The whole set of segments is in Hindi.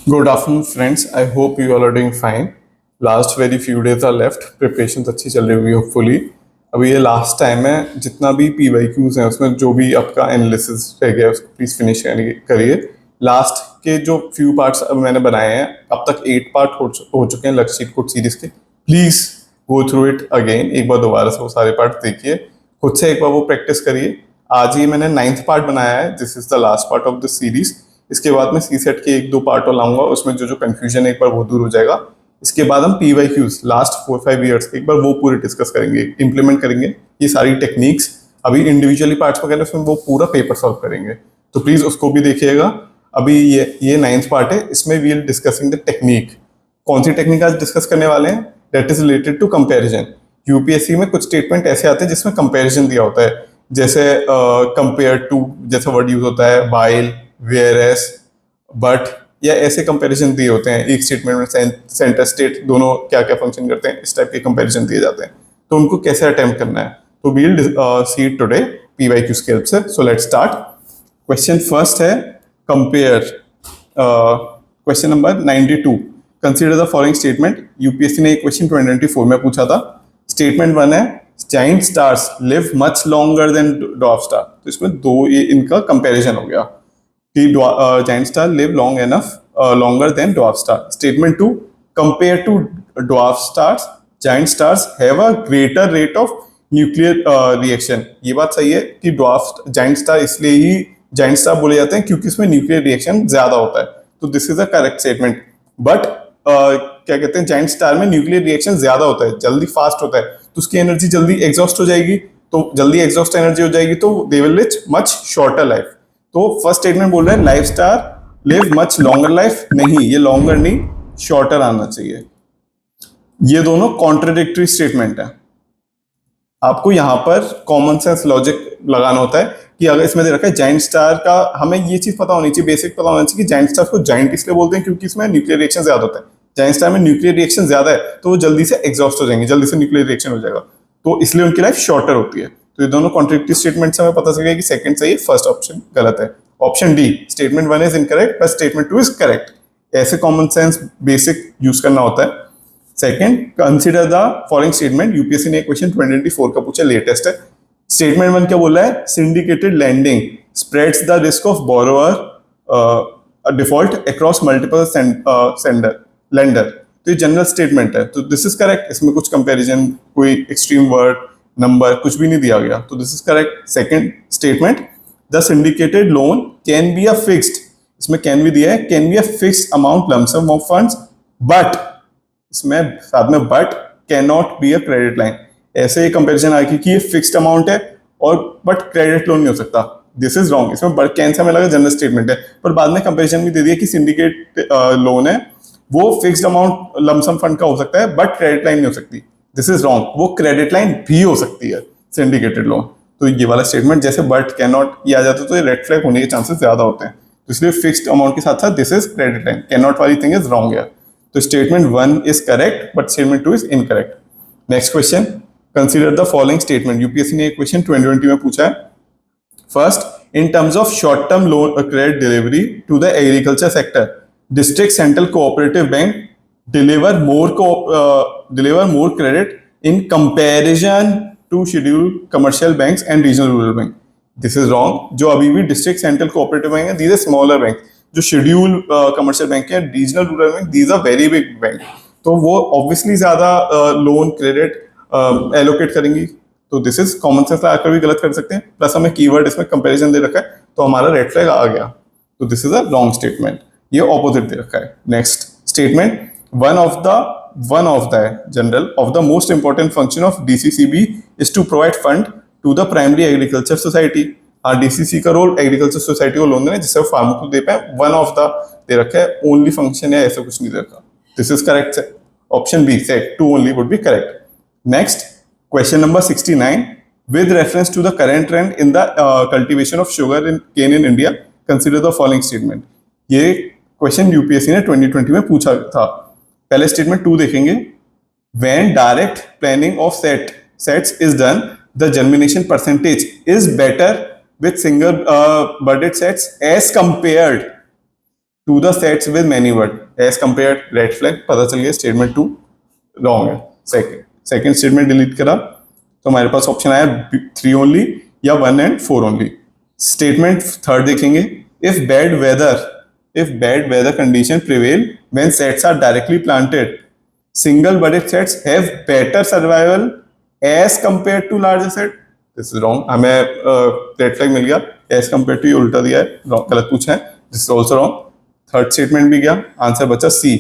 Good afternoon, friends. I hope you all are doing fine. Last very few days are left. Preparations अच्छी चल रही होगी hopefully. अभी ये लास्ट टाइम है, जितना भी PYQs हैं उसमें जो भी आपका एनालिसिस रह गया उसको प्लीज़ फिनिश करिए. लास्ट के जो फ्यू पार्ट्स अब मैंने बनाए हैं, अब तक 8 पार्ट हो चुके हैं लक्ष्य कोड सीरीज के. Please go through it again. एक बार दोबारा से वो सारे पार्ट देखिए, खुद से एक बार वो प्रैक्टिस करिए. आज ही मैंने 9th पार्ट बनाया है. This is the last part of the series. इसके बाद मैं सी सेट के 1-2 पार्ट और लाऊंगा, उसमें जो जो कंफ्यूजन है एक बार वो दूर हो जाएगा. इसके बाद हम PYQs लास्ट 4-5 ईयर्स एक बार वो पूरे डिस्कस करेंगे, इंप्लीमेंट करेंगे ये सारी टेक्निक्स. अभी इंडिविजुअली पार्ट्स वगैरह उसमें वो पूरा पेपर सॉल्व करेंगे, तो प्लीज उसको भी देखिएगा. अभी ये 9th पार्ट है, इसमें we will discussing the technique. कौन सी टेक्निक आज डिस्कस करने वाले हैं? That is related to comparison. UPSC में कुछ स्टेटमेंट ऐसे आते हैं जिसमें कंपेरिजन दिया होता है, जैसे कंपेयर टू जैसा वर्ड यूज होता है, वाइल, वेयर एस, बट, या ऐसे कंपैरिजन दिए होते हैं. एक स्टेटमेंट में सेंटर स्टेट दोनों क्या क्या फंक्शन करते हैं, इस टाइप के कंपैरिजन दिए जाते हैं. तो उनको कैसे अटेम्प्ट करना है, तो we will see it today PYQ के हेल्प से. So let's start. Question first है compare. Question number 92. Consider the following statement. UPSC ने एक क्वेश्चन 2024 में पूछा था. स्टेटमेंट 1 है giant stars live much longer than dwarf star. तो इसमें दो ये इनका कंपैरिजन हो गया कि giant star live long enough longer than dwarf star. Statement 2, compared to dwarf stars, giant stars have a greater rate of nuclear reaction. ये बात सही है कि giant star इसलिए ही giant star बोले जाते हैं क्योंकि इसमें न्यूक्लियर रिएक्शन ज्यादा होता है. तो this is a correct statement. But क्या कहते हैं, जाइंट स्टार में न्यूक्लियर रिएक्शन ज्यादा होता है, जल्दी फास्ट होता है, तो उसकी एनर्जी जल्दी एग्जॉस्ट हो जाएगी. तो जल्दी एग्जॉस्ट एनर्जी हो जाएगी तो they will live much shorter life. तो फर्स्ट स्टेटमेंट बोल रहे हैं life star live much longer life. नहीं, ये लॉन्गर नहीं, शॉर्टर आना चाहिए. ये दोनों कॉन्ट्रडिक्टरी स्टेटमेंट है. आपको यहां पर कॉमन सेंस लॉजिक लगाना होता है कि अगर इसमें दे रखा है जाइंट स्टार का, हमें ये चीज पता होनी चाहिए, बेसिक पता होना चाहिए कि जाइंट स्टार को जाइंट इसलिए बोलते हैं क्योंकि इसमें न्यूक्लियर रिएक्शन ज्यादा होता है. जाइंट स्टार में न्यूक्लियर रिएक्शन ज्यादा है तो वो जल्दी से एग्जॉस्ट हो जाएंगे, जल्दी से न्यूक्लियर रिएक्शन हो जाएगा, तो इसलिए उनकी लाइफ शॉर्टर होती है. तो ये दोनों कॉन्ट्रडिक्टरी स्टेटमेंट से हमें पता चलेगा कि सेकंड सही है, फर्स्ट ऑप्शन गलत है. Option D, statement 1 is incorrect but statement 2 is correct. ऐसे कॉमन सेंस बेसिक यूज करना होता है. Second, consider the following statement. UPSC ने एक क्वेश्चन 2024 का पूछा, लेटेस्ट है. स्टेटमेंट 1 क्या बोल रहा है? Syndicated lending spreads the risk of borrower default across multiple sender lender. तो ये जनरल स्टेटमेंट है, तो दिस इज करेक्ट. इसमें कुछ कंपैरिजन, कोई एक्सट्रीम वर्ड, नंबर कुछ भी नहीं दिया गया, तो this is correct. Second statement, the syndicated loan can be a fixed. इसमें कैन भी दिया है, can be a fixed amount lump sum of funds, but इसमें साथ में but can not be a credit line. ऐसे कंपैरिजन आएगी कि ये फिक्स्ड अमाउंट है और बट क्रेडिट लोन नहीं हो सकता. This is wrong. इसमें बट कैन से हमें लगा जनरल स्टेटमेंट है, पर बाद में कंपैरिजन भी दे दिया कि सिंडिकेट लोन है, वो फिक्स्ड अमाउंट लमसम फंड का हो सकता है बट क्रेडिट लाइन नहीं हो सकती. This is wrong. वो क्रेडिट लाइन भी हो सकती है सिंडिकेटेड लोन. तो ये वाला स्टेटमेंट जैसे बट कैन नॉट ये आ जाता तो ये रेड फ्लैग होने के चांसेस ज्यादा होते हैं. तो इसलिए फिक्स्ड अमाउंट के साथ साथ this is credit line, can not वाली थिंग इज रॉन्ग है. तो statement 1 is correct but statement 2 is incorrect. Next question, consider the following statement. UPSC ने एक क्वेश्चन 2020 में पूछा है. First, in terms of short-term loan credit delivery to the agriculture sector, district central cooperative bank deliver more credit in comparison to scheduled commercial banks and regional rural bank. This is wrong. जो अभी भी district central cooperative bank है, these are smaller bank. जो scheduled commercial bank है, regional rural bank, these are very big bank. तो वो obviously ज्यादा loan credit allocate करेंगी. तो दिस इज कॉमन सेंस आकर भी गलत कर सकते हैं. प्लस हमें कीवर्ड इसमें कंपैरिजन दे रखा है तो हमारा रेड फ्लैग आ गया. तो this is a wrong statement. ये ऑपोजिट दे रखा है. Next statement, one of the general of the most important function of DCCB is to provide fund to the primary agriculture society. हाँ, डीसीसी का रोल एग्रीकल्चर सोसाइटी को लोन देना जिससे वो फार्मर को दे पाए. वन ऑफ द दे रखा है, ओनली फंक्शन है ऐसा कुछ नहीं दे रखा. This is correct. Option B set 2 only would be correct. Next, question number 69, with reference to the current trend in the cultivation of sugar cane in India, consider the following statement. ये क्वेश्चन यूपीएससी ने 2020 में पूछा था. पहले स्टेटमेंट 2 देखेंगे. when direct planning of sets is done, the germination percentage is better with single budded sets as compared to the sets with many word as compare red flag, पता चल गया स्टेटमेंट 2 रॉन्ग है। सेकंड स्टेटमेंट डिलीट करा तो हमारे पास ऑप्शन आया 3 ओनली या 1 and 4 ओनली। स्टेटमेंट थर्ड देखेंगे, if bad weather condition prevail when sets are directly planted, single budded sets have better survival as compare to larger set. This is wrong, हमें रेड फ्लैग मिल गया, एज कंपेयर टू ये उल्टा दिया है, गलत पूछा है, this is also wrong. Third statement भी गया, आंसर बचा सी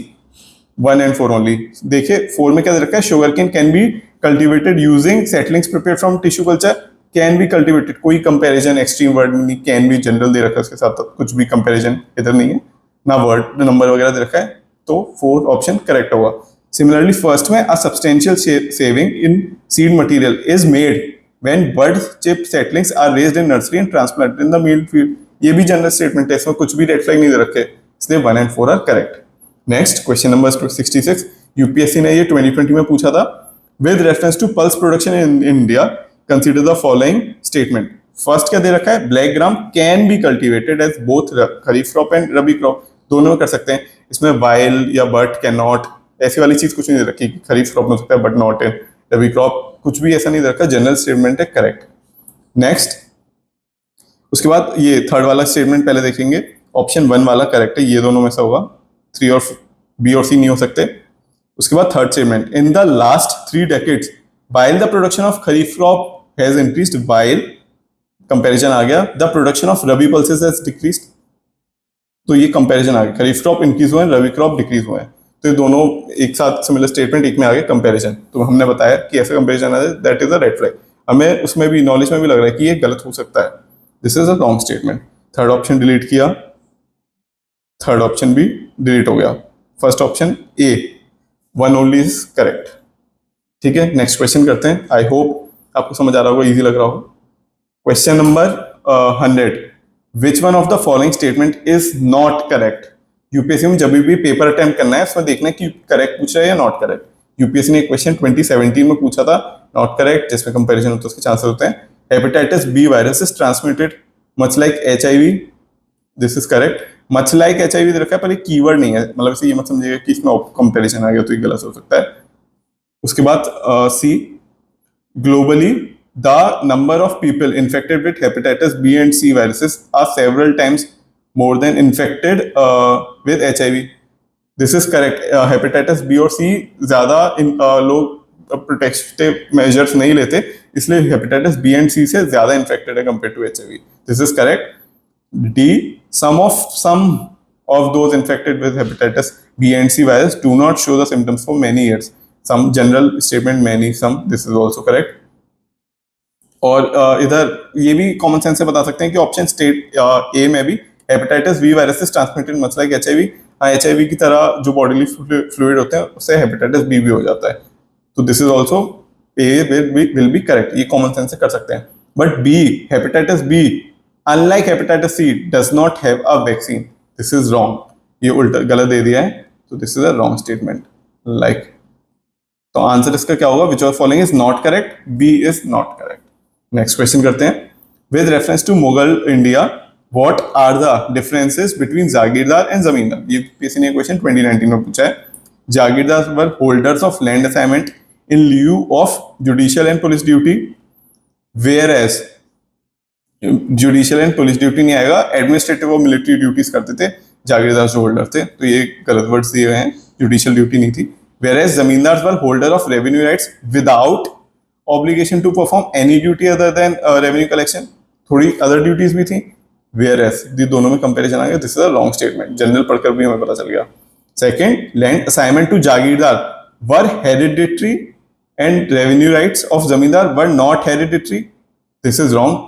1 and 4 ओनली। देखिए 4 में क्या दे रखा है, sugar cane can be cultivated using settlings prepared from tissue culture, can be cultivated, कोई कंपैरिजन एक्सट्रीम वर्ड नहीं, कैन बी जनरल दे रखा है उसके साथ, तो कुछ भी कंपैरिजन इधर नहीं है, ना वर्ड नंबर वगैरह दे रखा है, तो 4 ऑप्शन करेक्ट होगा। सिमिलरली फर्स्ट में a substantial saving in seed material is made when bud chip settlings are raised in nursery and transplanted in the main field, ये भी जनरल स्टेटमेंट है, इसमें कुछ भी रेड फ्लैग नहीं दे रखे, इसलिए 1 and 4 are correct. Next question number 66, UPSC ने ये 2020 में पूछा था, with reference to pulse production in India consider the following statement. First क्या दे रखा है, black gram can be cultivated as both kharif crop and rabi crop, दोनों में कर सकते हैं, इसमें वाइल या बट कैन नॉट ऐसी वाली चीज कुछ नहीं दे रखी, खरीफ क्रॉप में हो सकता है but not in rabi crop, कुछ भी ऐसा नहीं दे रखा, जनरल स्टेटमेंट है, करेक्ट। नेक्स्ट उसके बाद ये थर्ड वाला स्टेटमेंट पहले देखेंगे, ऑप्शन 1 वाला करेक्ट है, ये दोनों में से होगा, 3 और बी और सी नहीं हो सकते। उसके बाद third statement, in the last 3 decades while the production of kharif crop has increased, while comparison आ गया, the production of rabi pulses has decreased, तो ये कंपैरिजन आ गया, खरीफ क्रॉप इंक्रीज हुए हैं, रबी क्रॉप डिक्रीज हुए हैं, तो ये दोनों एक साथ सिमिलर स्टेटमेंट एक में आ गए कंपैरिजन, तो हमने बताया कि ऐसा कंपैरिजन आ जाए that is a red flag, हमें उसमें भी नॉलेज में भी लग रहा है कि ये गलत हो सकता है, this is a wrong statement. Third option delete किया, थर्ड ऑप्शन भी डिलीट हो गया, first option A 1 only is correct. ठीक है, नेक्स्ट क्वेश्चन करते हैं, आई होप आपको समझ आ रहा होगा, इजी लग रहा होगा। Question number 100, which one of the following statement is not correct. UPSC में जब भी पेपर अटेम्प्ट करना है उसमें देखना है कि करेक्ट पूछ रहा है या नॉट करेक्ट। यूपीएससी ने एक क्वेश्चन 2017 में पूछा था, नॉट करेक्ट, जिसमें कंपैरिजन होता है उसके चांसेस होते हैं, hepatitis B virus is transmitted much like HIV, this is correct. Much like HIV दे रखा है पर ये कीवर्ड नहीं है, मतलब इसे ये मत समझिएगा कि इसमें कंपैरिजन आ गया तो ये गलत हो सकता है। उसके बाद सी, globally the number of people infected with hepatitis B and C viruses are several times more than infected with HIV. This is correct. Hepatitis B और C ज़्यादा लोग प्रोटेक्टिव मेजर्स नहीं लेते, इसलिए हेपेटाइटिस बी एंड सी से ज़्यादा इन्फेक्टेड है compare to HIV. This is correct. D, some of those infected with hepatitis B and C virus do not show the symptoms for many years. Some general statement, many, some. This is also correct. और इधर ये भी कॉमन सेंस से बता सकते हैं कि ऑप्शन स्टेट ए में भी हेपेटाइटिस बी वायरस से transmitted much like HIV, HIV की तरह जो बॉडीली फ्लूइड होते हैं उससे हेपेटाइटिस बी भी हो जाता है, तो this is also a will be correct, ये कॉमन सेंस से कर सकते हैं। But B, hepatitis B unlike hepatitis C does not have a vaccine, this is wrong, ये उल्टा गलत दे दिया है, तो this is a wrong statement. Like, तो आंसर इसका क्या होगा, which of following is not correct, B is not correct. Next question करते हैं, with reference to Mughal India what are the differences between jagirdar and zamindar. ये पीएससी ने क्वेश्चन 2019 में पूछा है। Jagirdar were holders of land assignment in lieu of judicial and police duty, whereas judicial and police duty नहीं आएगा, एडमिनिस्ट्रेटिव और मिलिट्री ड्यूटीज करते थे जागीरदार जो होल्डर थे, तो ये गलत वर्ड्स दिए हुए हैं, जुडिशियल ड्यूटी नहीं थी। Whereas zamindar were holder of revenue rights without obligation to perform any duty other than revenue collection, थोड़ी other duties भी थी, whereas ये दोनों में comparison आ गया, this is a wrong statement, general पढ़कर भी हमें पता चल गया। Second, land assignment to Jagirdar were hereditary and revenue rights of जमींदार were not hereditary, this is wrong,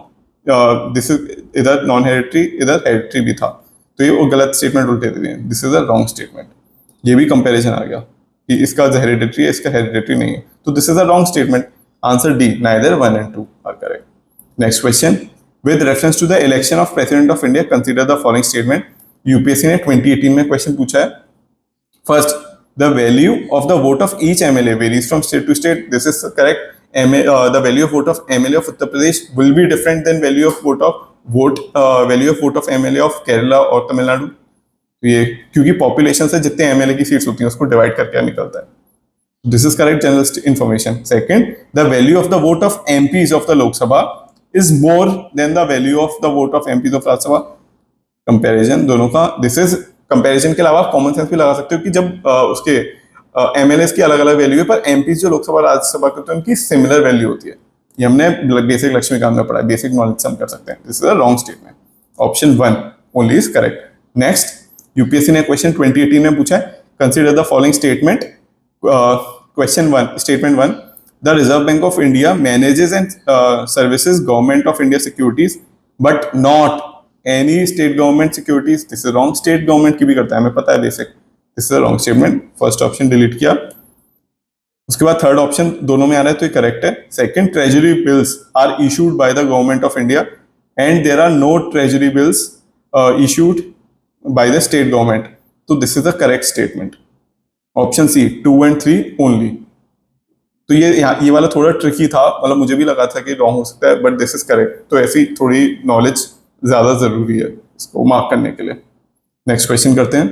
this is इधर non hereditary, इधर hereditary भी था, तो ये वो गलत statement उल्टे दे दिए, this is a wrong statement, ये भी comparison आ गया कि इसका hereditary है, इसका hereditary नहीं है, तो this is a wrong statement. Answer D, neither 1 and 2 are correct. Next question, with reference to the election of President of India, consider the following statement. UPSC ने 2018 में क्वेश्चन पूछा है। First, the value of the vote of each MLA varies from state to state. This is correct. The value of vote of MLA of Uttar Pradesh will be different than value of vote of MLA of Kerala or Tamil Nadu. तो ये क्योंकि पॉपुलेशन से जितने एमएलए की सीट्स होती हैं उसको डिवाइड करके निकलता है. This is correct general information. Second, the value of the vote of MPs of the Lok Sabha is more than the value of the vote of MPs of Rajya Sabha. Comparison दोनों का. This is comparison के अलावा कॉमन सेंस भी लगा सकते हो कि जब उसके एमएलएस की अलग अलग वैल्यू है पर एमपीज जो लोकसभा राज्यसभा के होते हैं उनकी सिमिलर वैल्यू होती है. ये हमने बेसिक लक्ष्मीकांत में पढ़ा है. बेसिक नॉलेज से हम कर सकते हैं. This is a wrong statement. Option 1 only is correct. Next, UPSC ने क्वेश्चन 2018 में पूछा है. Consider the following statement. Question 1, Statement 1. The Reserve Bank of India manages and services Government of India securities, but not any state government securities. This is wrong. State government की भी करता है, हमें पता है basic. This is a wrong statement. First option delete किया. उसके बाद third option दोनों में आ रहा है तो ये correct है. Second, treasury bills are issued by the Government of India, and there are no treasury bills issued by the state government. So this is the correct statement. Option C 2 and 3 only. तो ये वाला थोड़ा ट्रिकी था, मतलब मुझे भी लगा था कि रॉन्ग हो सकता है, बट दिस इज करेक्ट. तो ऐसी थोड़ी नॉलेज ज्यादा जरूरी है इसको मार्क करने के लिए. नेक्स्ट क्वेश्चन करते हैं.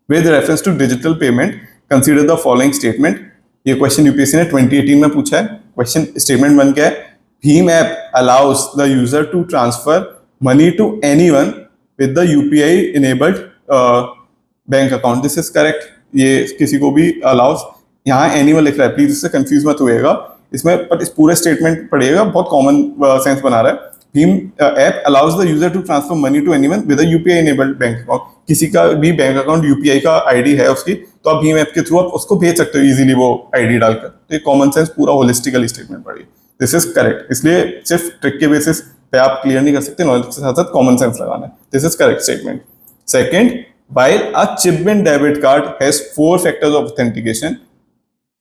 With reference to digital payment consider the following statement. ये क्वेश्चन यूपीएससी ने 2018 में पूछा है. क्वेश्चन स्टेटमेंट 1 क्या है? भीम app allows the user to transfer money to anyone with the UPI enabled bank account. This is correct. ये किसी को भी अलाउज. यहाँ एनिमल लिख रहा है, प्लीज इससे कंफ्यूज मत होइएगा इसमें, पर इस पूरे स्टेटमेंट पढ़िएगा, बहुत कॉमन सेंस बना रहा है. भीम app allows the user to transfer money to anyone with UPI enabled bank account. किसी का भी बैंक अकाउंट यूपीआई का आईडी है उसकी, तो आप भीम ऐप के थ्रू आप उसको भेज सकते हो इजीली वो आईडी डालकर. तो ये कॉमन सेंस पूरा होलिस्टिकली स्टेटमेंट पढ़िए. This is correct. इसलिए सिर्फ ट्रिक के बेसिस पे आप क्लियर नहीं कर सकते, नॉलेज के साथ साथ कॉमन सेंस लगाना है. This is correct statement. Second, while a chip-in debit card has 4 factors of authentication,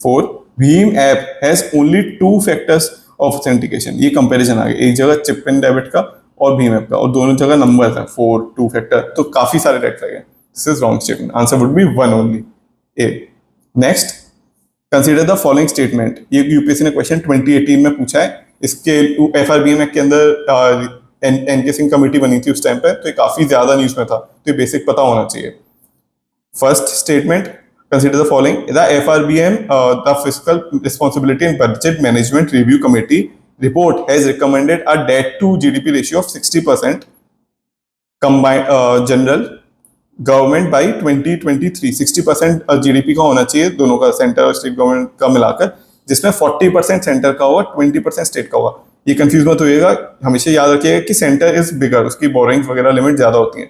4, Bheem app has only 2 factors of authentication. ये कंपैरिजन आ गया, एक जगह chip-in debit का और Bheem app का, और दोनों जगह नंबर है 4, 2 फैक्टर, तो काफी सारे रेड फ्लैग हैं. This is wrong statement. Answer would B 1 only. A. Next, consider the following statement. ये यूपीएससी ने क्वेश्चन 2018 में पूछा है. इसके एफआरबीएम एक्ट के अंदर एनके सिंह कमेटी बनी थी उस टाइम पे, तो ये काफी ज्यादा न्यूज में था, तो ये बेसिक पता होना चाहिए. First statement, consider the following. The FRBM the fiscal responsibility and budget management review committee report has recommended a debt to GDP ratio of 60% combined general government by 2023. 60% GDP का होना चाहिए दोनों का, सेंटर और स्टेट गवर्नमेंट का मिलाकर, जिसमें 40% सेंटर का होगा, 20% स्टेट का होगा. ये कंफ्यूज मत होइएगा, हमेशा याद रखिएगा कि सेंटर इज बिगर, उसकी बोरिंग्स वगैरह लिमिट ज्यादा होती हैं.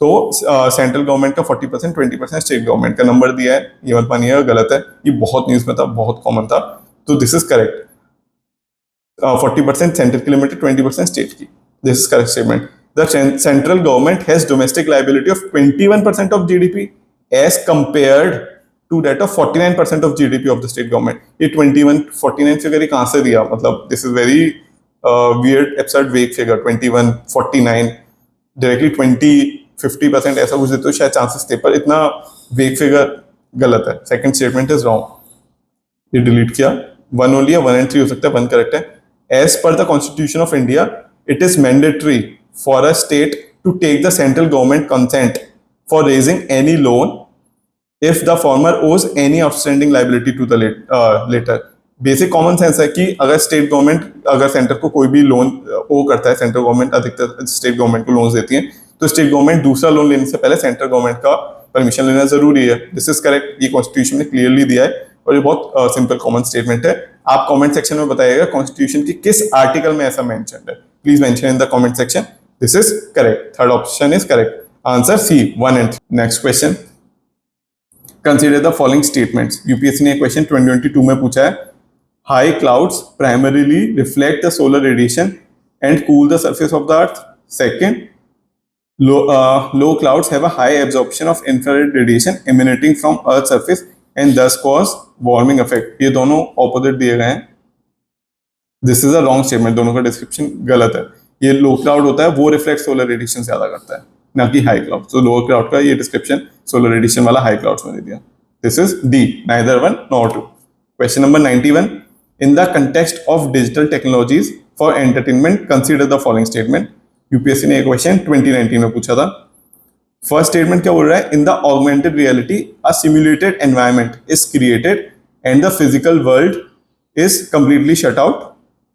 तो सेंट्रल गवर्नमेंट का 40%, 20% स्टेट गवर्नमेंट का नंबर दिया है. ये मत मानिएगा गलत है, ये बहुत न्यूज में था, बहुत कॉमन था. तो दिस इज करेक्ट. 40% सेंटर की लिमिट है, 20% स्टेट की. This is correct statement. The central government has domestic liability of 21% of GDP as compared to that of 49% of GDP of the state government. ये 21, 49 फिगर ही कहाँ से दिया? मतलब this is very weird, absurd, vague figure. 21, 49, directly 20, 50% ऐसा कुछ देते हो शायद चांसेस थे, पर इतना वेग फिगर गलत है. Second statement is wrong. ये डिलीट किया. 1 ओनली है, 1 and 3 हो सकता है, 1 करेक्ट है. As per the constitution of India it is mandatory for a state to take the central government consent for raising any loan if the former owes any outstanding liability to the later. Basic common sense है कि अगर स्टेट गवर्नमेंट अगर सेंटर को कोई भी लोन ओ करता है, सेंट्रल गवर्नमेंट अधिकतर स्टेट गवर्नमेंट को लोन देती है, तो स्टेट गवर्नमेंट दूसरा लोन लेने से पहले सेंट्रल गवर्नमेंट का परमिशन लेना जरूरी है. This is correct. ये कॉन्स्टिट्यूशन में क्लियरली दिया है और ये बहुत सिंपल कॉमन स्टेटमेंट है. आप कमेंट सेक्शन में बताइएगा कॉन्स्टिट्यूशन की किस आर्टिकल में ऐसा मेंशन है. Please mention in the comment section. This is correct. Third option is correct. Answer C 1 and 3. Next question, consider the following statements. UPSC ने क्वेश्चन 2022 में पूछा है. High clouds primarily reflect the solar radiation and cool the surface of the earth. Second, low clouds have a high absorption of infrared radiation emanating from earth surface and thus cause warming effect. ये दोनों ऑपोजिट दिए गए हैं. This is a wrong statement. दोनों का डिस्क्रिप्शन गलत है. ये लो क्लाउड होता है वो रिफ्लेक्ट सोलर रेडिएशन ज्यादा करता है, ना कि हाई क्लाउड. तो लोअर क्लाउड का ये डिस्क्रिप्शन सोलर रेडिएशन वाला हाई क्लाउड्स में दे दिया. This is D, neither 1 nor 2. Question number 91. In the context of digital technologies for entertainment consider the following statement. UPSC ने एक क्वेश्चन 2019 में पूछा था. फर्स्ट स्टेटमेंट क्या बोल रहा है, in the augmented reality a simulated environment is created and the physical world is completely shut out.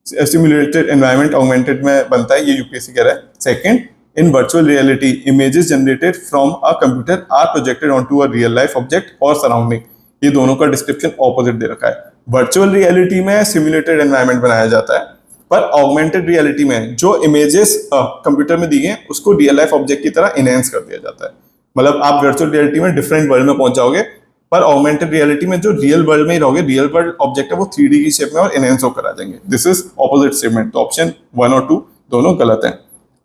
Simulated environment augmented में बनता है, ये यूपीएससी कह रहा है. Second, in virtual reality images generated from a computer are projected on to a real life object और सराउंडिंग. ये दोनों का डिस्क्रिप्शन ऑपोजिट दे रखा है. वर्चुअल रियलिटी में सिमुलेटेड एनवायरमेंट बनाया जाता है, पर ऑगमेंटेड रियलिटी में जो इमेजेस कंप्यूटर में दी गई हैं उसको रियल लाइफ ऑब्जेक्ट की तरह इनहेंस कर दिया जाता है. मतलब आप वर्चुअल रियलिटी में डिफरेंट वर्ल्ड में पहुंच जाओगे, पर ऑगमेंटेड रियलिटी में जो रियल वर्ल्ड में ही रहोगे, रियल वर्ल्ड ऑब्जेक्ट है वो 3D की शेप में और इनहेंस होकर आ जाएंगे. This is opposite statement. तो ऑप्शन 1 और 2 दोनों गलत हैं.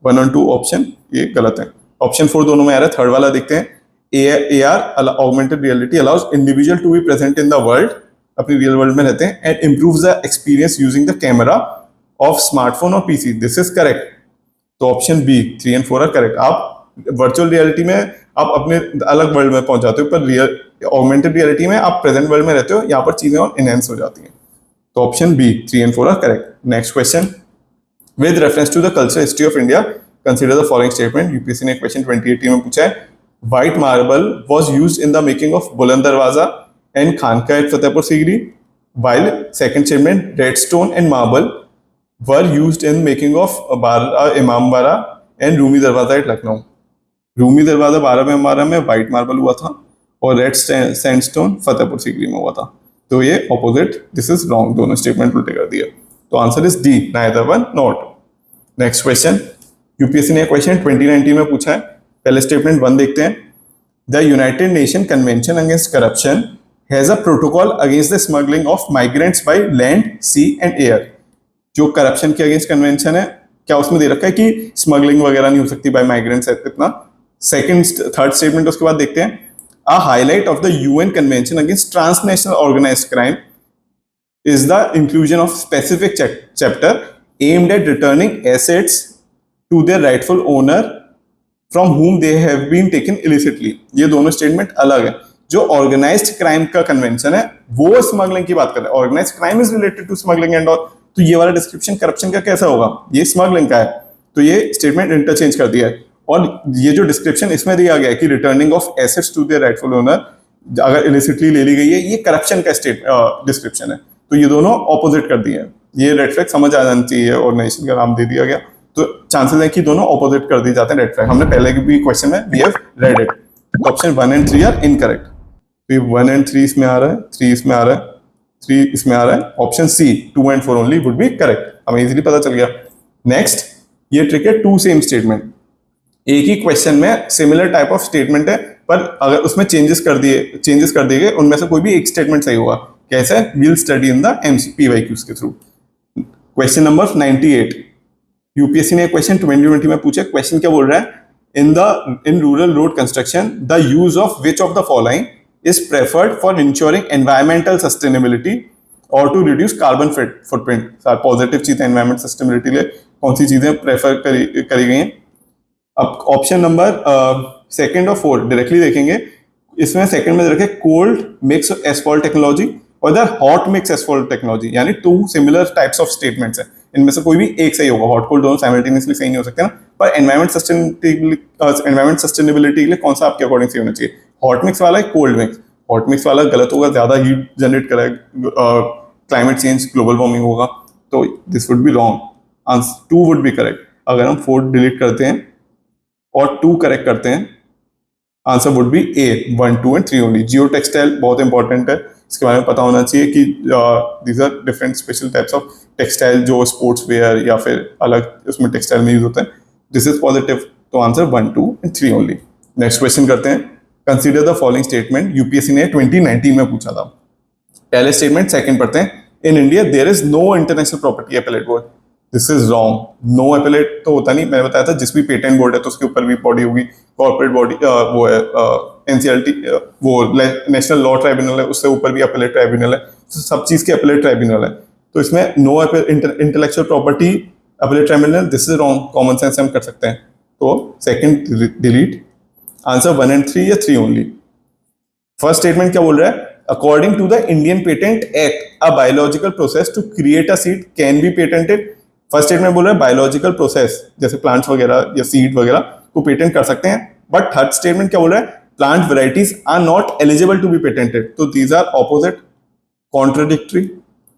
1 और 2 ऑप्शन ये गलत है. ऑप्शन 4 दोनों में आ रहा है. थर्ड वाला देखते हैं. AR augmented reality allows individual to be present in the world, अपनी रियल वर्ल्ड में रहते हैं, and improves the experience using the camera of smartphone और पीसी. This is correct. तो option B 3 and 4 are correct. आप वर्चुअल रियलिटी में आप अपने अलग वर्ल्ड में पहुंच जाते हो, पर रियल ऑगमेंटेड रियलिटी में आप प्रेजेंट वर्ल्ड में रहते हो, यहाँ पर चीजें और इनहेंस हो जाती हैं. तो option B 3 and 4 are correct. Next question. With reference to the cultural history of India consider the following statement. UPSC ने क्वेश्चन 2018 में पूछा है. White marble was used in the making of Buland Darwaza and khanqah at Fatehpur Sikri, while second statement redstone and marble were used in making of इमाम बाड़ा and रूमी दरवाजा एट लखनऊ. रूमी दरवाजा 12 में व्हाइट मार्बल हुआ था और रेड सैंडस्टोन फतेहपुर सीकरी में हुआ था. तो ये ऑपोजिट, दिस इज रॉन्ग. दोनों स्टेटमेंट उल्टे कर दिया. तो answer is D, neither one not. Next question. UPSC ने क्वेश्चन 2019 में पूछा है. पहले स्टेटमेंट 1 देखते हैं. The United nation convention against corruption has a protocol against the smuggling of migrants by land, sea and air. जो करप्शन के अगेंस्ट कन्वेंशन है, क्या उसमें दे रखा है कि स्मगलिंग वगैरह नहीं हो सकती बाय माइग्रेंट्स इतना. थर्ड स्टेटमेंट उसके बाद देखते हैं. A highlight of the UN convention against transnational organised crime is the inclusion of specific chapter aimed at returning assets to their rightful owner from whom they have been taken illicitly. ये दोनों स्टेटमेंट अलग है. जो ऑर्गेनाइज्ड क्राइम का कन्वेंशन है वो स्मगलिंग की बात कर रहा है. Organised crime is related to smuggling and all. तो ये वाला डिस्क्रिप्शन करप्शन का कैसा होगा, ये स्मगलिंग का है. तो ये स्टेटमेंट इंटरचेंज कर दिया है. और ये जो डिस्क्रिप्शन इसमें दिया गया है कि returning of assets to their rightful owner, अगर इलिसिटली ले ली गई है, ये करप्शन का डिस्क्रिप्शन है. तो ये दोनों ऑपोजिट कर दिए हैं. ये रेड फ्लैग समझ आ जाना चाहिए. ऑर्गेनाइजेशन का नाम दे दिया गया तो चांसेस है कि दोनों ऑपोजिट कर दिए जाते हैं. रेड फ्लैग हमने पहले भी क्वेश्चन में we have read it. Option 1 and 3 are incorrect. तो 1 एंड 3 इसमें आ रहा है, 3 इसमें आ रहा है, 3 इसमें आ रहा है. Option C 2 and 4 only would be correct. हमें इजीली पता चल गया. नेक्स्ट, ये ट्रिक है 2 सेम स्टेटमेंट. एक ही क्वेश्चन में सिमिलर टाइप ऑफ स्टेटमेंट है, पर अगर उसमें चेंजेस कर दिए गए, उनमें से कोई भी एक स्टेटमेंट सही होगा. कैसे? We'll study in the PYQs के थ्रू. Question number 98. यूपीएससी ने क्वेश्चन 2020 में पूछा. क्वेश्चन क्या बोल रहा है? in rural road construction the use of which of the following is preferred for ensuring environmental sustainability or to reduce carbon footprint. Positive चीजें एनवायरमेंट सस्टेनेबिलिटी के लिए कौन सी चीजें प्रेफर करी गई हैं? अब ऑप्शन नंबर सेकंड और फोर्थ डायरेक्टली देखेंगे. इसमें सेकंड में रखे कोल्ड मिक्स एसफॉल्ट टेक्नोलॉजी और इधर हॉट मिक्स एसफॉल्ट टेक्नोलॉजी, यानी 2 सिमिलर टाइप्स ऑफ स्टेटमेंट्स हैं. इनमें से कोई भी एक सही होगा. हॉट कोल्ड दोनों साइमल्टेनियसली सही नहीं हो सकते ना. पर एनवायरमेंट सस्टेनेबिलिटी के लिए कौन सा आपके अकॉर्डिंग सही होना चाहिए? हॉट मिक्स वाला है, कोल्ड मिक्स. हॉट मिक्स वाला गलत होगा, ज्यादा हीट जनरेट कराएगा, क्लाइमेट चेंज, ग्लोबल वार्मिंग होगा. तो this would be wrong. Answer 2 would be correct. अगर हम 4 डिलीट करते हैं और 2 करेक्ट करते हैं, answer would be A 1, 2 and 3 only. Geotextile बहुत इंपॉर्टेंट है, इसके बारे में पता होना चाहिए कि these are different special types of textile जो स्पोर्ट्स वेयर या फिर अलग उसमें टेक्सटाइल में यूज होते हैं. This is positive. तो answer 1, 2 and 3 only. Next question करते हैं. Consider the following statement. UPSC ने 2019 में पूछा था. पहले स्टेटमेंट सेकंड पढ़ते हैं. In India there is no international property appellate board. This is wrong. No appellate तो होता नहीं. मैंने बताया था जिस भी पेटेंट बोर्ड है तो उसके ऊपर भी बॉडी होगी. कॉर्पोरेट बॉडी वो है एनसीएलटी, वो नेशनल लॉ ट्राइब्यूनल है, उससे ऊपर भी अपीलेट ट्राइब्यूनल है. तो सब चीज के अपीलेट ट्राइब्यूनल है. तो इसमें no intellectual property appellate tribunal, this is wrong. Common sense हम कर सकते हैं. तो सेकंड डिलीट. आंसर 1 एंड 3 या 3 ओनली. फर्स्ट स्टेटमेंट क्या बोल रहा है? According to the Indian patent act a biological process to create a seed can be patented. First statement बोल रहा है बायोलॉजिकल प्रोसेस जैसे प्लांट्स वगैरह या सीड वगैरह को पेटेंट कर सकते हैं. बट थर्ड स्टेटमेंट क्या बोल रहा है, plant varieties are not eligible to be patented, तो दीज आर ऑपोजिट, कॉन्ट्राडिक्टरी।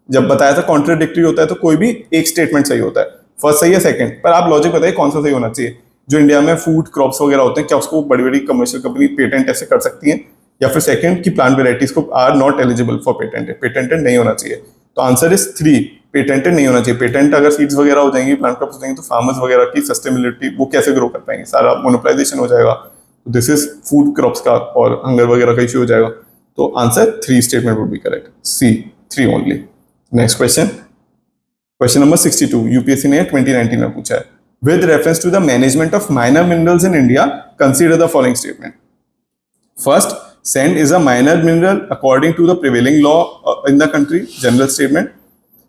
जब बताया था कॉन्ट्राडिक्टरी होता है तो कोई भी एक स्टेटमेंट सही होता है, फर्स्ट सही है सेकंड, पर आप लॉजिक बताइए कौन सा सही होना चाहिए। जो इंडिया में फूड क्रॉप्स वगैरह होते हैं, क्या उसको बड़ी बड़ी कमर्शियल कंपनी पेटेंट ऐसे कर सकती हैं, या फिर सेकंड की प्लांट वेराइटीज को are not eligible for patented, patented नहीं होना चाहिए। तो आंसर इज 3, पेटेंटेड नहीं होना चाहिए। पेटेंट अगर सीड्स वगैरह हो जाएंगी, प्लांट क्रॉप्स हो जाएंगे, तो फार्मर्स वगैरह की सस्टेनेबिलिटी वो कैसे ग्रो कर पाएंगे, सारा मोनोपलाइजेशन हो जाएगा। दिस इज फूड क्रॉप्स का और हंगर वगैरह का इश्यू हो जाएगा। तो answer 3 statement would be correct, C 3 only. Next question, question number 62, UPSC ने 2019 में पूछा है, with reference to the management of minor minerals in India consider the following statement. First, sand is a minor mineral according to the prevailing law in the country, general statement.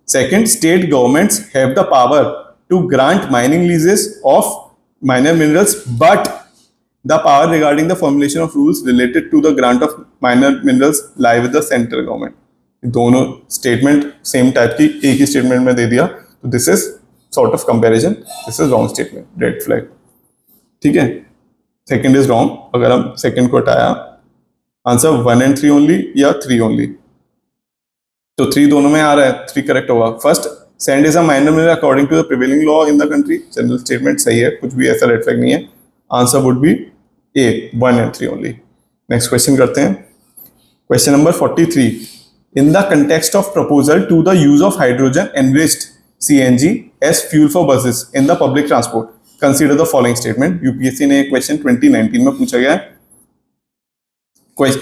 Second, state governments have the power to grant mining leases of minor minerals, but the power regarding the formulation of rules related to the grant of minor minerals lie with the central government. दोनों स्टेटमेंट सेम टाइप की एक ही स्टेटमेंट में दे दिया, तो this is sort of comparison, this is wrong statement, red flag. ठीक है, सेकंड इज रॉन्ग, अगर हम सेकंड को हटाया, आंसर 1 and 3 ओनली या 3 ओनली, तो 3 दोनों में आ रहा है, 3 करेक्ट होगा। फर्स्ट, sand is a minor mineral according to the prevailing law in the country, general statement सही है, कुछ भी ऐसा रेड फ्लैग नहीं है, answer would be A, 1 and 3 only. Next question करते हैं, question number 43, in the context of proposal to the use of hydrogen enriched CNG as fuel for buses in the public transport, consider the following statement। UPSC ने क्वेश्चन 2019 में पूछा गया है।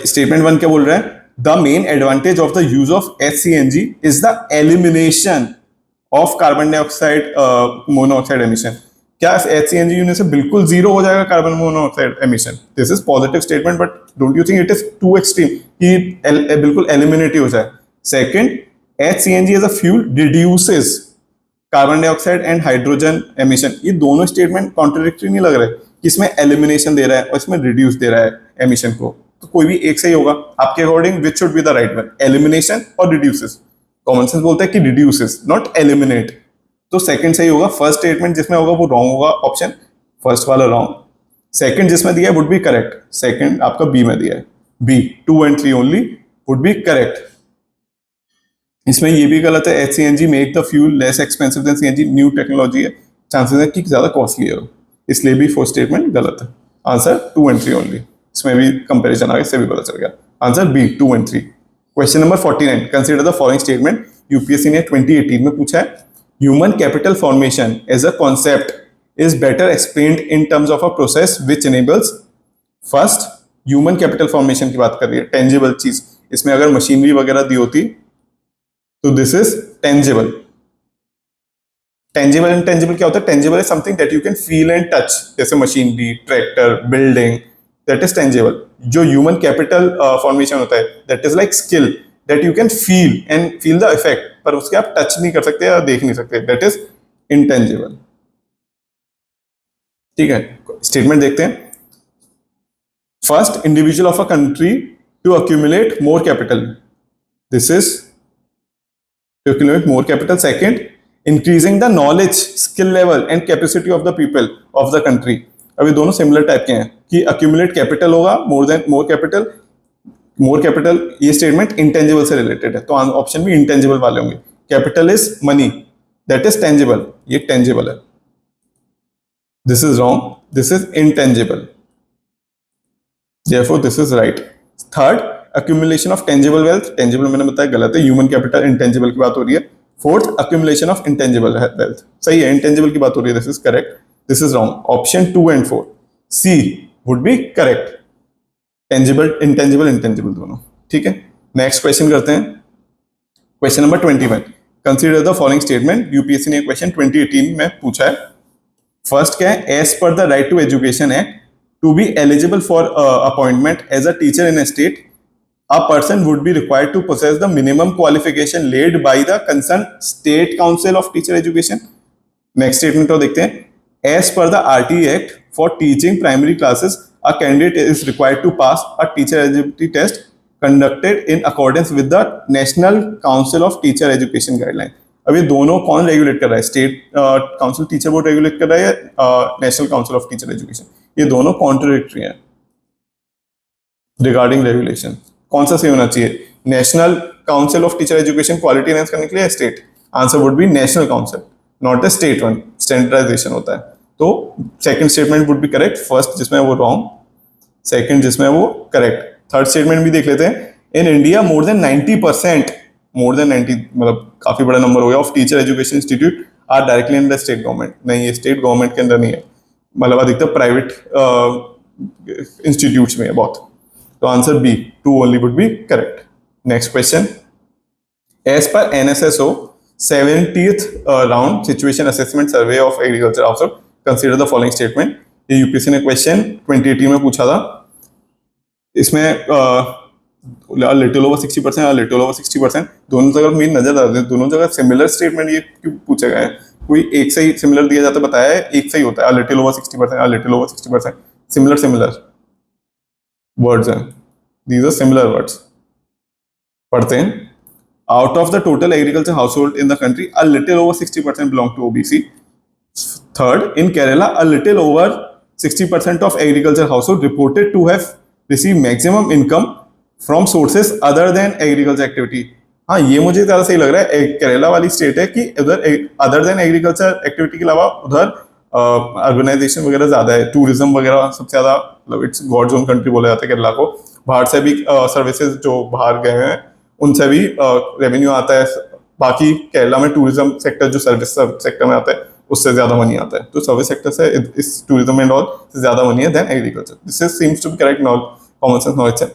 स्टेटमेंट 1 क्या बोल रहा है, the main advantage of the use of HCNG is the elimination of carbon dioxide monoxide emission. क्या HCNG यूनिट से बिल्कुल जीरो हो जाएगा carbon monoxide emission? This is positive statement, but don't you think it is too extreme कि बिल्कुल एलिमिनेट ही हो जाए? Second, HCNG as a fuel reduces carbon dioxide and hydrogen emission. ये दोनों स्टेटमेंट कॉन्ट्रडिक्टरी नहीं लग रहे कि इसमें एलिमिनेशन दे रहा है और इसमें रिड्यूस दे रहा है एमिशन को, तो कोई भी एक सही होगा आपके according. Which should be the right one, elimination और रिड्यूसेस? कॉमन सेंस बोलता है कि रिड्यूसेस नॉट एलिमिनेट, तो सेकंड सही होगा। फर्स्ट स्टेटमेंट जिसमें होगा वो रॉन्ग होगा, ऑप्शन फर्स्ट वाला रॉन्ग। सेकंड जिसमें दिया है वुड बी करेक्ट, सेकंड आपका बी में दिया है, B 2 and 3 only would be correct. इसमें ये भी गलत है, HCNG make the fuel less expensive then CNG, new technology है, चांसेस है कि ज्यादा कॉस्टली है, इसलिए भी फोर्थ स्टेटमेंट गलत है। आंसर 2 and 3 ओनली, इसमें भी कंपैरिजन आगे से भी पता चल गया, answer B 2 and 3। Question number 49, consider the following statement. UPSC ने 2018 में पूछा है, human capital formation as a concept is better explained in terms of a process which enables. First, human capital formation की बात कर रही है, टेंजिबल चीज, इसमें अगर मशीनरी वगैरह दी होती तो this is tangible. Tangible and tangible क्या होता है? Tangible is something that you can feel and touch, जैसे machinery, tractor, building, that is tangible. जो ह्यूमन कैपिटल फॉर्मेशन होता है that is like skill that you can feel and feel the effect, पर उसके आप टच नहीं कर सकते या देख नहीं सकते, दैट इज इंटेंजिबल। ठीक है, स्टेटमेंट देखते हैं। First, individual of a country to accumulate more capital, this is to accumulate more capital. Second, increasing the knowledge, skill level and capacity of the people of the country. अभी दोनों सिमिलर टाइप के हैं कि accumulate capital होगा, more capital, ये स्टेटमेंट इंटेंजिबल से रिलेटेड है, तो ऑप्शन भी इंटेंजिबल वाले होंगे। Capital is money, that is tangible, ये टेंजिबल है, this is wrong, this is intangible, therefore this is right. Third, accumulation of tangible wealth, tangible मैंने बताया गलत है, ह्यूमन कैपिटल इंटेंजिबल की बात हो रही है। Fourth, accumulation of intangible wealth, सही है, इंटेंजिबल की बात हो रही है, this is correct, this is wrong, option 2 and 4, C would be correct, tangible, intangible दोनों। ठीक है, नेक्स्ट क्वेश्चन करते हैं, question number 21, consider the following statement. UPSC ने क्वेश्चन 2018 में पूछा है। फर्स्ट क्या है, as per the right to education act, to be eligible for appointment as a teacher in a state, a person would be required to possess the minimum qualification laid by the concerned state council of teacher education. Next statement तो देखते हैं, as per the RT Act, for teaching primary classes, a candidate is required to pass a teacher eligibility test conducted in accordance with the National Council of Teacher Education guideline. अब ये दोनों कौन रेगुलेट कर रहा है? State council teacher board regulate कर रहा है या national council of teacher education? ये दोनों कॉन्ट्रोडिक्टरी हैं रिगार्डिंग रेगुलेशन। कौन सा सही होना चाहिए? National council of teacher education quality enhance करने के लिए state? Answer would be national council, not the state one, standardisation होता है। तो second statement would be correct, first जिसमें वो रॉन्ग, सेकंड जिसमें वो करेक्ट। थर्ड स्टेटमेंट भी देख लेते हैं। In India more than 90%, more than 90 मतलब काफी बड़ा नंबर हो गया, of teacher education institute are directly under state government. नहीं, ये स्टेट गवर्नमेंट के अंदर नहीं है, मतलब अधिकतर प्राइवेट इंस्टीट्यूट्स में है बहुत। तो answer B, 2 only would be correct. Next question, as per NSSO 70th round situation assessment survey of agriculture household consider the following statement. ये यूपीएससी ने क्वेश्चन 2018 में पूछा था। इसमें लिटिल ओवर 60%, लिटिल ओवर 60%, दोनों जगह मेरी नजर आती है, दोनों जगह सिमिलर स्टेटमेंट ये क्यों पूछे गए हैं? कोई एक सही सिमिलर दिया जाता, बताया है एक सही होता है, little over 60%, little over 60%, similar words हैं, दीज आर सिमिलर वर्ड्स। पढ़ते हैं। Out of the total agriculture household in the country a little over 60% belong to OBC. Third, in Kerala a little over 60% of agriculture household reported to have received maximum income from sources other than agriculture activity। हाँ, ये मुझे ज्यादा सही लग रहा है। केरला वाली स्टेट है कि उधर अदर देन एग्रीकल्चर एक्टिविटी के अलावा उधर अर्बनाइजेशन वगैरह ज्यादा है, टूरिज्म वगैरह सबसे ज्यादा, मतलब इट्स गॉड जोन कंट्री बोला जाता है केरला को। बाहर से भी सर्विसेज जो बाहर गए हैं उनसे भी रेवेन्यू आता है। बाकी केरला में टूरिज्म सेक्टर जो सर्विस सेक्टर में आता है उससे ज्यादा मनी आता है, तो सर्विस सेक्टर से इस टूरिज्म एंड ऑल से ज्यादा मनी है than agriculture. This is seems to be correct common sense knowledge से।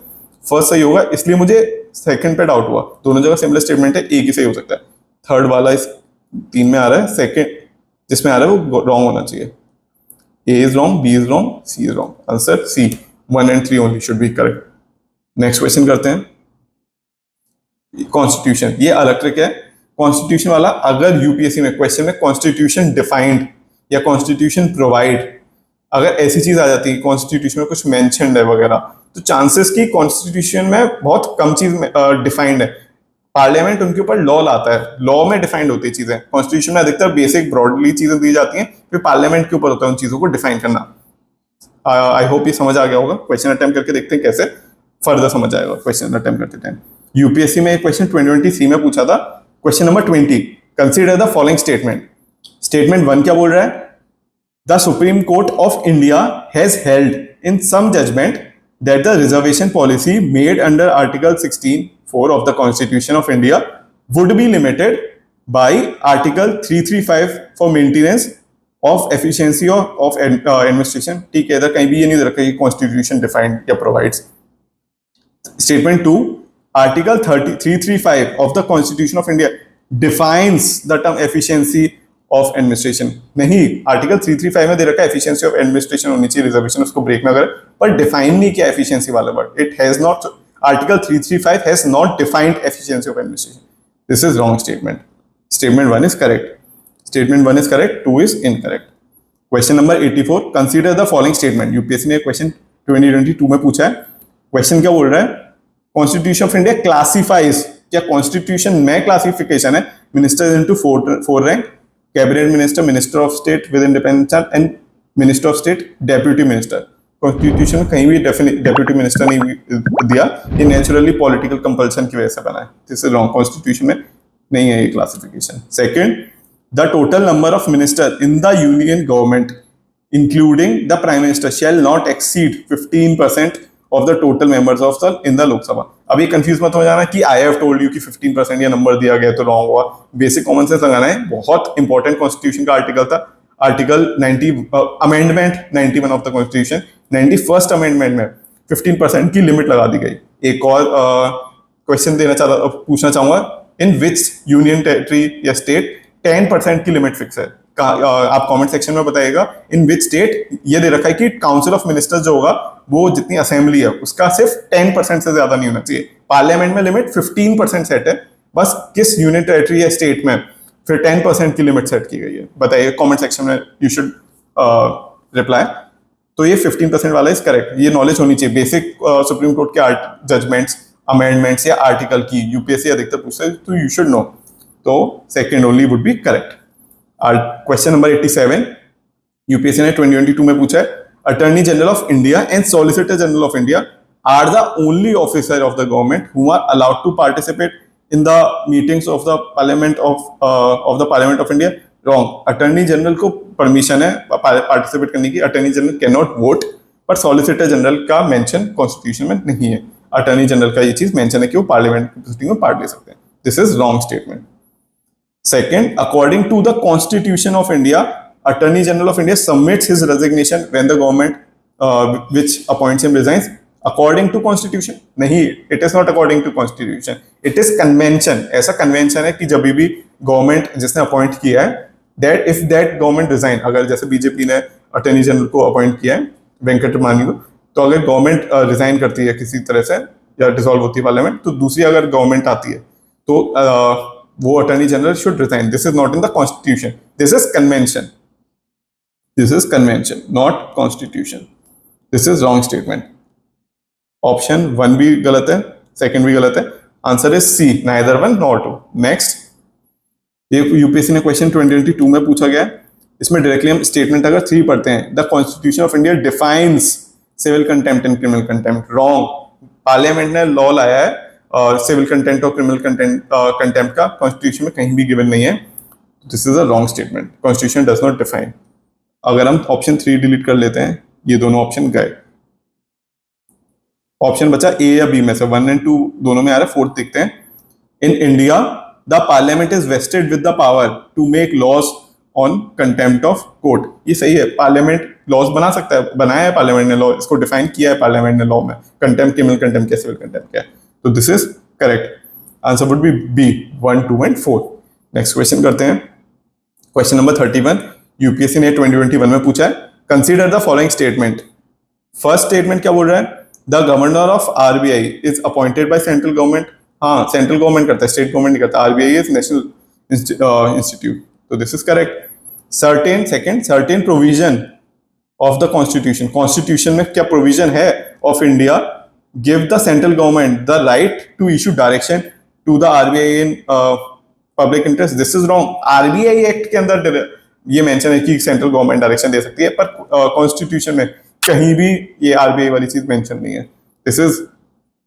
फर्स्ट सही होगा, इसलिए मुझे सेकंड पे डाउट हुआ। दोनों जगह सिमिलर स्टेटमेंट है, एक ही सही हो सकता है। थर्ड वाला इस 3 में आ रहा है, सेकंड जिसमें आ रहा है वो रॉन्ग होना चाहिए। A is wrong, B is wrong, C is wrong. Answer C, 1 and 3 only should be correct. Next question करते हैं। कॉन्स्टिट्यूशन, ये अलग ट्रिक है। कॉन्स्टिट्यूशन वाला अगर यूपीएससी में क्वेश्चन में कॉन्स्टिट्यूशन डिफाइंड या कॉन्स्टिट्यूशन प्रोवाइड, अगर ऐसी चीज आ जाती है कॉन्स्टिट्यूशन में कुछ मेंशन्ड है वगैरह, तो चांसेस की कॉन्स्टिट्यूशन में बहुत कम चीज डिफाइंड है। पार्लियामेंट उनके ऊपर लॉ लाता है, लॉ में डिफाइंड होती है चीजें। कॉन्स्टिट्यूशन में अधिकतर बेसिक ब्रॉडली चीजें दी जाती हैं, फिर पार्लियामेंट के ऊपर होता है उन चीजों को डिफाइन करना। आई होप ये समझ आ गया होगा। क्वेश्चन अटेम्प्ट करके देखते हैं कैसे फर्दर समझ आएगा क्वेश्चन अटेम्प्ट करते टाइम। यूपीएससी में एक क्वेश्चन 2023 में पूछा था, question number 20, consider the following statement. Statement 1 क्या बोल रहा है? The supreme court of India has held in some judgment that the reservation policy made under article 16(4) of the constitution of India would be limited by article 335 for maintenance of efficiency of administration. ठीक है, इधर कहीं भी ये नहीं रखा कि कॉन्स्टिट्यूशन डिफाइंड या provides. Statement 2, Article 335 of the Constitution of India defines the term efficiency of administration। नहीं, आर्टिकल 335 में दे रखा है एफिशिएंसी ऑफ एडमिनिस्ट्रेशन होनी चाहिए, रिजर्वेशन उसको ब्रेक ना करे, पर डिफाइन नहीं किया एफिशिएंसी वाला word. It has not, article 335 has not defined efficiency of administration. This is wrong statement. Statement 1 is correct, statement 1 is correct, 2 is incorrect. Question number 84, consider the following statement. UPSC ने क्वेश्चन 2022 में पूछा है। क्वेश्चन क्या बोल रहा है? कॉन्स्टिट्यूशन ऑफ इंडिया क्लासिफाइज, क्या कॉन्स्टिट्यूशन में क्लासिफिकेशन है? Ministers into 4 rank, cabinet minister, minister of state with independence and minister of state, deputy minister. Constitution में कहीं भी डेप्यूटी मिनिस्टर नहीं दिया, ये नेचुरली पॉलिटिकल कंपल्सन की वजह से बना है। दिस इज रॉन्ग, कॉन्स्टिट्यूशन में नहीं है ये classification. Second, the total number of minister in the union government including the prime minister shall not exceed 15% of the total members of the in the लोक सभा। अब ये कंफ्यूज मत हो जाना कि आई हैव टोल्ड यू कि 15% या नंबर दिया गया तो रॉन्ग हुआ। बेसिक कॉमन सेंस लगाना है। बहुत इंपॉर्टेंट कॉन्स्टिट्यूशन का आर्टिकल था, article 90 amendment 91 of the constitution. 91st amendment में 15% की लिमिट लगा दी गई। एक और क्वेश्चन पूछना चाहूंगा, इन विच यूनियन टेरिटरी या स्टेट 10% की लिमिट फिक्स है? आप कमेंट सेक्शन में बताइएगा इन विच स्टेट। ये दे रखा है कि काउंसिल ऑफ मिनिस्टर्स जो होगा वो जितनी असेंबली है उसका सिर्फ 10% से ज्यादा नहीं होना चाहिए। पार्लियामेंट में लिमिट 15% सेट है, बस किस यूनियन टेरिटरी या स्टेट में फिर 10% की लिमिट सेट की गई है? बताइए कमेंट सेक्शन में, यू शुड रिप्लाई। तो ये 15% वाला इज करेक्ट। ये नॉलेज होनी चाहिए बेसिक सुप्रीम कोर्ट के जजमेंट्स, अमेंडमेंट्स या आर्टिकल की। यूपीएससी अधिकतर पूछता है तो यू शुड नो। तो second only would be correct. Question number 87, UPSC ने 2022 में पूछा है, Attorney General of India and Solicitor General of India are the only officer of the government who are allowed to participate in the meetings of the Parliament of India. Wrong. Attorney General को permission है participate करने की. Attorney General cannot vote, पर Solicitor General का mention Constitution में नहीं है. Attorney General का ये चीज mention है कि वो Parliament की proceeding में part ले सकते हैं. This is wrong statement. Second, according to the Constitution of India, Attorney General of India submits his resignation when the government which appoints him resigns. According to Constitution? नहीं, it is not according to Constitution. It is convention. ऐसा convention है कि जब भी government जिसने appoint किया है, that if that government resign, अगर जैसे बीजेपी ने Attorney General को appoint किया है, वेंकट रमणी को, तो अगर government resign करती है किसी तरह से या dissolve होती है parliament, तो दूसरी अगर government आती है, तो वो Attorney General should resign. This is not in the Constitution. This is convention. This is convention, not Constitution. This is wrong statement. Option 1 भी गलत है, second भी गलत है. Answer is C, neither one nor two. Next, ये यूपीएससी ने क्वेश्चन 2022 में पूछा गया है. इसमें डायरेक्टली हम स्टेटमेंट अगर 3 पढ़ते हैं, the constitution of India defines civil contempt and criminal contempt. Wrong. Parliament ने लॉ लाया है और सिविल कंटेम्प्ट और क्रिमिनल कंटेम्प्ट का कॉन्स्टिट्यूशन में कहीं भी गिवन नहीं है. This is a wrong statement. Constitution does not define. अगर हम ऑप्शन 3 डिलीट कर लेते हैं, ये दोनों ऑप्शन गए. ऑप्शन बचा ए या बी में से. 1 और 2 दोनों में आ रहा है. 4th देखते हैं. In India the parliament is vested with the power to make laws on contempt of court. ये सही है. पार्लियामेंट लॉज बना सकता है, बनाया है पार्लियामेंट ने लॉ, इसको डिफाइन किया है पार्लियामेंट ने लॉ में. कंटेम्प्ट, क्रिमिनल कंटेम्प्ट क्या, सिविल कंटेम्प्ट क्या. तो this is correct. Answer would be B, 1, 2 and 4. Next question करते हैं. क्वेश्चन नंबर 31 यूपीएससी ने 2021 में पूछा है. Consider the following statement. First statement क्या बोल रहा है? The governor of RBI is appointed by central government. हाँ, सेंट्रल गवर्नमेंट करता है, स्टेट गवर्नमेंट नहीं करता. RBI is national institute. तो this is correct. Certain provision of the constitution. Constitution में क्या प्रोविजन है of India give the central government the right to issue direction to the RBI in public interest. This is wrong. RBI act के अंदर ये मेंशन है कि सेंट्रल गवर्नमेंट डायरेक्शन दे सकती है, पर कॉन्स्टिट्यूशन में कहीं भी ये आरबीआई वाली चीज मेंशन नहीं है. This is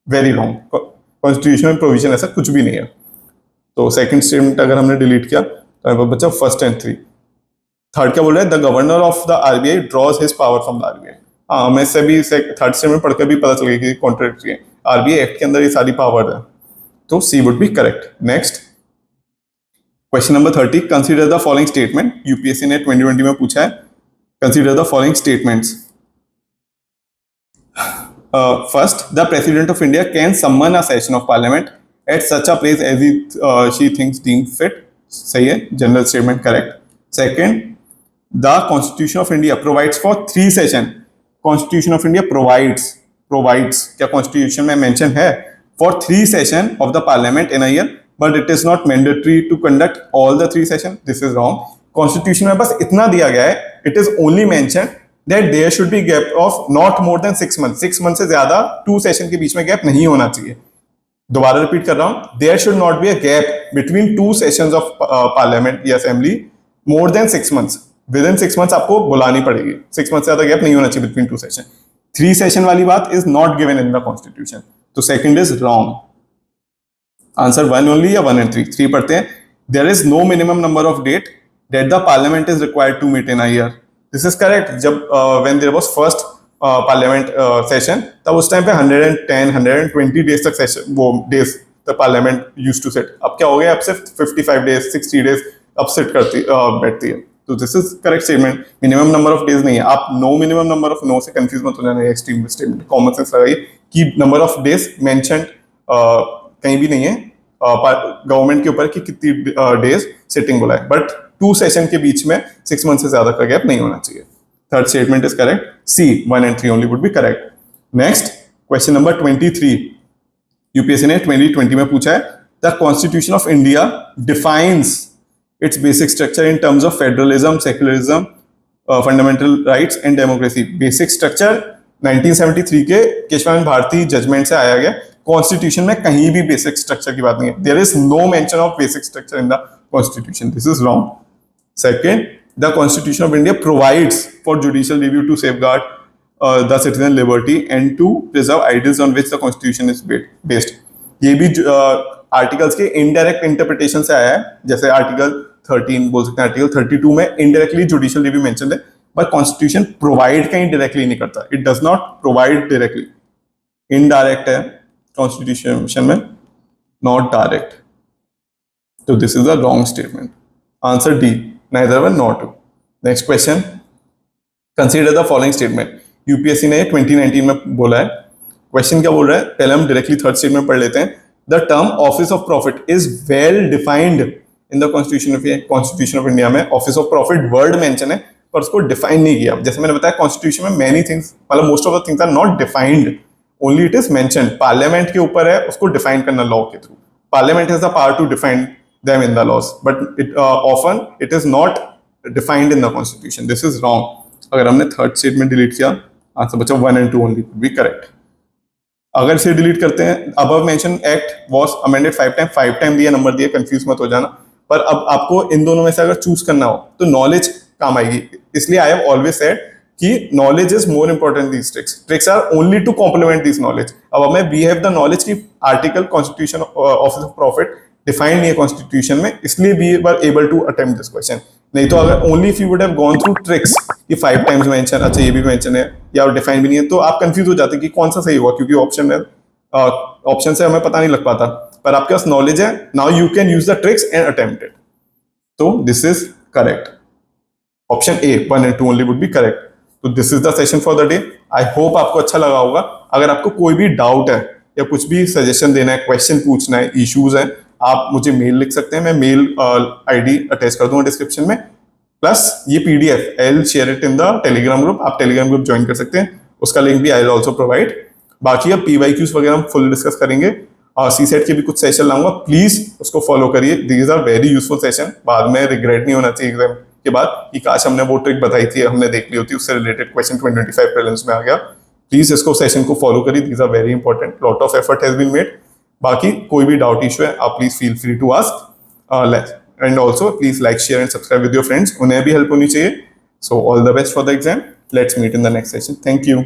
very wrong. Constitutional provision ऐसा कुछ भी नहीं है. तो सेकंड स्टेटमेंट अगर हमने डिलीट किया तो बच्चा 1st and 3. थर्ड क्या बोल रहा है? The governor of the RBI draws his power from the RBI. हाँ, हमें से भी थर्ड स्टेटमेंट पढ़कर भी पता चल गया कि कॉन्ट्रडिक्टरी है. आरबीआई एक्ट के अंदर ये सारी पावर है. तो C would be correct. Next question number 30. Consider the following statement. UPSC ने 2020 में पूछा है. Consider the following statements. First, the President of India can summon a session of Parliament at such a place as she thinks deemed fit. सही है. General statement correct. Second, the Constitution of India provides for 3 sessions. Constitution of India provides क्या Constitution में mention है? For 3 sessions of the Parliament in a year, but it is not mandatory to conduct all the 3 sessions. This is wrong. Constitution में बस इतना दिया गया है. It is only mentioned that there should be gap of not more than 6 months. 6 months से ज्यादा 2 सेशन के बीच में गैप नहीं होना चाहिए. दोबारा रिपीट कर रहा हूं. There should not be a gap between 2 sessions of parliament या assembly more than 6 months. Within 6 months आपको बुलानी पड़ेगी. 6 months से ज्यादा गैप नहीं होना चाहिए between 2 sessions. 3 session वाली बात is not given in the constitution. तो second is wrong. Answer 1 only या 1 and 3. 3 पढ़ते हैं. There is no minimum number of date that the parliament is required to meet in a year. This is correct. जब when there was first parliament session, तब उस टाइम पे 110 120 डेज तक सेशन, वो days the parliament used to sit. अब क्या हो गया? अब सिर्फ 55 डेज 60 डेज अब सिट करती बैठती है. तो this is correct statement. Minimum number of days नहीं है. आप no minimum number of, no से कंफ्यूज मत हो जाना. एक्सट्रीम स्टेटमेंट कॉमन सेंस लगाइए कि नंबर ऑफ डेज मेंशन्ड कहीं भी नहीं है गवर्नमेंट के ऊपर कि कितनी डेज सिटिंग बुलाए, बट 2 सेशन के बीच में 6 मंथ से ज्यादा का गैप नहीं होना चाहिए. Third statement is correct. C 1 and 3 only would be correct. Next question number 23. UPSC ने 2020 में पूछा है. The constitution of India defines its basic structure in terms of federalism, secularism, fundamental rights and democracy. Basic structure 1973 के केशवानंद भारती जजमेंट से आया गया. कॉन्स्टिट्यूशन में कहीं भी बेसिक स्ट्रक्चर की बात नहीं है. There is no mention of basic structure in the constitution. This is wrong. Second, the Constitution of India provides for judicial review to safeguard the citizen liberty and to preserve ideals on which the constitution is based. ये भी आर्टिकल्स के इनडायरेक्ट इंटरप्रिटेशन से आया है, जैसे आर्टिकल 13 बोल सकते हैं, आर्टिकल 32 में इनडायरेक्टली जुडिशियल रिव्यू मेंशन है, पर कॉन्स्टिट्यूशन प्रोवाइड कहीं डायरेक्टली नहीं करता, it does not provide directly, indirect है कॉन्स्टिट्यूशन में, नॉट डायरेक्ट। तो this is the wrong statement, answer D, neither one nor two। Next question, consider the following statement. UPSC ने 2019 में बोला है, क्वेश्चन क्या बोल रहा है, पहले हम डायरेक्टली थर्ड स्टेटमेंट पढ़ लेते हैं। The term office of profit is well defined in the constitution of India में। Office of profit word mention है पर उसको डिफाइन नहीं किया। जैसे मैंने बताया कॉन्स्टिट्यूशन में मेनी थिंग्स, मतलब most of the things are not defined, only it is mentioned. Parliament के ऊपर है उसको डिफाइन करना लॉ के through. Parliament has the power to define them in the laws, but often it is not defined in the constitution. This is wrong। अगर हमने थर्ड स्टेटमेंट डिलीट किया, आंसर बचा 1 and 2 only would be correct। अगर इसे डिलीट करते हैं, above mentioned act was amended 5 time दिया, नंबर दिया, कंफ्यूज मत हो जाना। पर अब आपको इन दोनों में से अगर चूज करना हो तो नॉलेज काम आएगी, इसलिए आई हैव ऑलवेज सेड कि knowledge is more important these tricks. Tricks are only to complement this knowledge. अब हमें वी हैव द नॉलेज की article constitution office of profit defined नहीं है कॉन्स्टिट्यूशन में, इसलिए we were able to attempt this question. नहीं तो अगर only if you would have gone through tricks कि 5 टाइम्स मेंशन, अच्छा ये भी मेंशन है या डिफाइन भी नहीं है, तो आप कंफ्यूज हो जाते कि कौन सा सही होगा, क्योंकि ऑप्शन में ऑप्शन से हमें पता नहीं लग पाता। पर आपके पास नॉलेज है, now you can use the tricks and attempt it. तो this is correct, option A 1 and 2 only would be correct. तो this is the session for the day. I hope आपको अच्छा लगा होगा। अगर आपको कोई भी डाउट है या कुछ भी सजेशन देना है, क्वेश्चन पूछना है, इश्यूज है, आप मुझे मेल लिख सकते हैं, मैं मेल आईडी अटैच कर दूंगा डिस्क्रिप्शन में। प्लस ये PDF I will share it in the Telegram group, आप टेलीग्राम ग्रुप ज्वाइन कर सकते हैं, उसका लिंक भी आई विल आल्सो प्रोवाइड। बाकी अब पीवाईक्यूज वगैरह हम फुल डिस्कस करेंगे और सीसेट के भी कुछ सेशन लाऊंगा, प्लीज उसको फॉलो करिए। These are very useful session, बाद में रिग्रेट नहीं होना चाहिए एग्जाम के बाद कि काश हमने वो ट्रिक बताई थी, हमने देख ली होती, उससे रिलेटेड क्वेश्चन 2025 प्रीलिम्स में आ गया। प्लीज इसको सेशन को फॉलो करिए, these are very important, lot of effort has been made. बाकी कोई भी डाउट इशू है आप please feel free to ask, and also please like share and subscribe with your friends, उन्हें भी हेल्प होनी चाहिए। So all the best for the exam, let's meet in the next session, thank you.